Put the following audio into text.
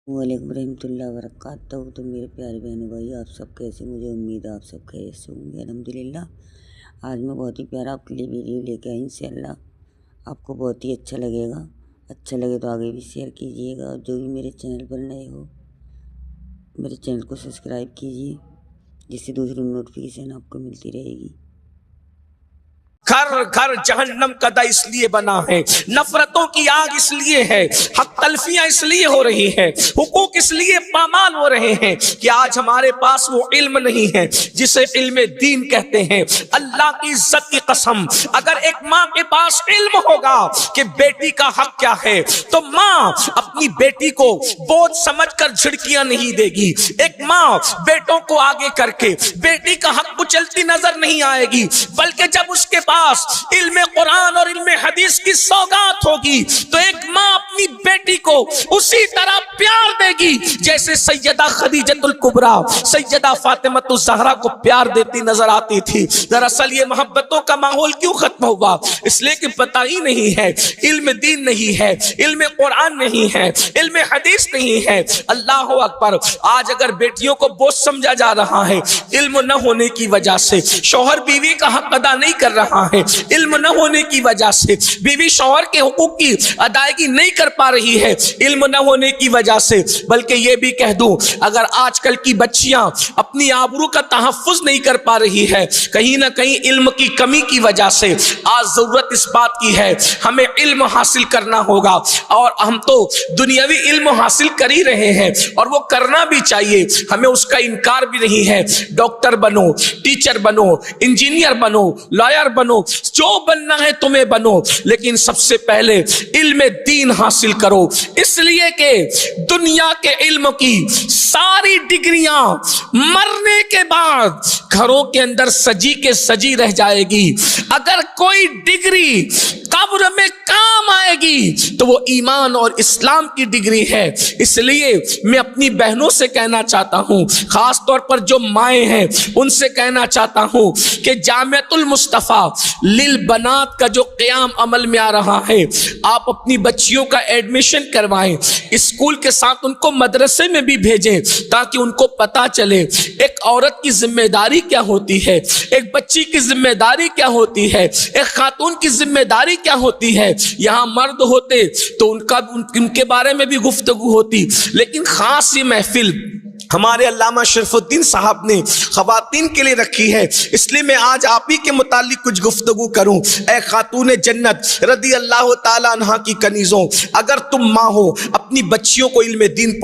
वालेकुम रहमतुल्लाहि व बरकातहू। तो मेरे प्यारे बहनों भाई, आप सब कैसे? मुझे उम्मीद है आप सब खैरियत से होंगे अल्हम्दुलिल्लाह। आज मैं बहुत ही प्यारा आपके लिए वीडियो लेके आई। इंशाअल्लाह आपको बहुत ही अच्छा लगेगा। अच्छा लगे तो आगे भी शेयर कीजिएगा, और जो भी मेरे चैनल पर नए हो मेरे चैनल को सब्सक्राइब कीजिए, जिससे दूसरी नोटिफिकेशन आपको मिलती रहेगी। घर घर जहन्नम का दा इसलिए बना है, नफरतों की आग इसलिए है, हक तलफियां इसलिए हो रही है, हुकूक इसलिए पामाल हो रहे हैं कि आज हमारे पास वो इल्म नहीं है जिसे इल्म दीन कहते हैं। अल्लाह की इज्जत की कसम, अगर एक माँ के पास इल्म होगा कि बेटी का हक क्या है, तो माँ अपनी बेटी को बोझ समझकर झिड़कियां नहीं देगी। एक माँ बेटों को आगे करके बेटी का हक कुचलती नजर नहीं आएगी, बल्कि जब उसके पास इल्म कुरान और इल्म हदीस की सौगात होगी तो एक माँ अपनी बेटी को उसी तरह प्यार देगी जैसे सैयदा खदीजतुल कुबरा, सैयदा फातिमतुज ज़हरा को प्यार देती नजर आती थी। दरअसल ये मोहब्बतों का माहौल क्यों खत्म हुआ? इसलिए कि पता ही नहीं है, इल्म दीन नहीं है, इल्म कुरान नहीं है, इल्म हदीस नहीं है। अल्लाह अकबर। आज अगर बेटियों को बोझ समझा जा रहा है इल्म न होने की वजह से, शौहर बीवी का हक अदा नहीं कर रहा है इल्म न होने की वजह से, बीवी शौहर के हुकूक की अदायगी नहीं कर पा रही है इल्म न होने की वजह से, बल्कि ये भी कह दूं अगर आजकल की बच्चियां अपनी आबरू का तहफ्फुज नहीं कर पा रही है कहीं ना कहीं इल्म की कमी की वजह से, आज जरूरत इस बात की है हमें इल्म हासिल करना होगा। और हम तो दुनियावी इल्म हासिल कर ही रहे हैं और वो करना भी चाहिए, हमें उसका इनकार भी नहीं है। डॉक्टर बनो, टीचर बनो, इंजीनियर बनो, लॉयर बनो, जो बनना है तुम्हें बनो, लेकिन सबसे पहले इल्म दीन हासिल करो। इसलिए कि दुनिया के इल्म की सारी डिग्रियां मरने के बाद घरों के अंदर सजी के सजी रह जाएगी। अगर कोई डिग्री कब्र में काम आएगी तो वो ईमान और इस्लाम की डिग्री है। इसलिए मैं अपनी बहनों से कहना चाहता हूं, खास तौर पर जो माएँ हैं उनसे कहना चाहता हूं कि जामिअतुल मुस्तफा लिल बनात का जो क़याम अमल में आ रहा है, आप अपनी बच्चियों का एडमिशन करवाएं, स्कूल के साथ उनको मदरसे में भी भेजें ताकि उनको पता चले एक औरत की जिम्मेदारी क्या होती है, एक बच्ची की जिम्मेदारी क्या होती है, एक खातून की जिम्मेदारी क्या होती है। यहाँ मर्द होते तो उनके बारे में भी गुफ्तगू होती, लेकिन खास ये महफिल हमारे अल्लामा शरीफुद्दीन साहब ने खवातीन के लिए रखी है, इसलिए मैं आज आप ही के मुतालिक कुछ गुफ्तगू करूं। ए खातून जन्नत रदी अल्लाह ताला अन्हा की कनीजों, अगर तुम माँ हो अपनी बच्चियों को इल्म दीन